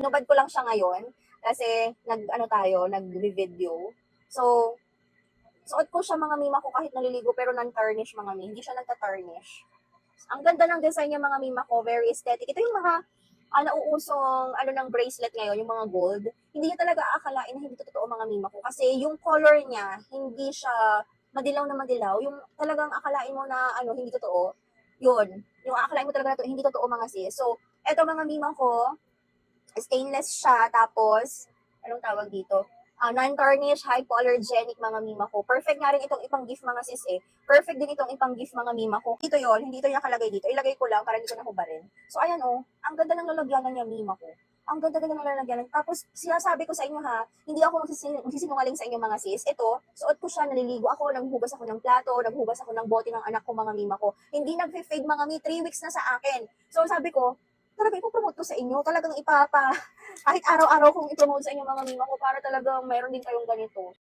Hinubad ko lang siya ngayon kasi nag-video. So, suot ko siya mga mima ko kahit naliligo pero non-tarnish mga mi. Hindi siya nagta-tarnish. Ang ganda ng design niya mga mima ko, very aesthetic. Ito yung mga nauusong ng bracelet ngayon, yung mga gold. Hindi niya talaga aakalain na hindi to totoo mga mima ko. Kasi yung color niya, hindi siya madilaw na madilaw. Yung talagang akalain mo na hindi totoo. Yun. Yung akalain mo talaga na hindi totoo mga sis. So, eto mga mima ko, stainless siya, tapos, anong tawag dito? Non-tarnish, hypoallergenic mga mima ko. Perfect nga rin itong ipang-gift mga sis eh. Perfect din itong ipang-gift mga mima ko. Dito yon, hindi ito nakalagay dito. Ilagay ko lang para hindi ko nahubarin. So ayan oh, ang ganda ng lalagyanan niya mima ko. Ang ganda-ganda ng lalagyanan. Tapos sinasabi ko sa inyo ha, hindi ako magsisinungaling sa inyo mga sis. Ito, suot ko siya, naliligo ako, naghuhugas ako ng plato, naghuhugas ako ng bote ng anak ko mga mima ko. Hindi nag-fade mga mi, 3 weeks na sa akin. So sabi ko, talaga ipopromote ko sa inyo. Talagang kahit araw-araw kong ipromote sa inyo mga mima ko para talagang mayroon din kayong ganito.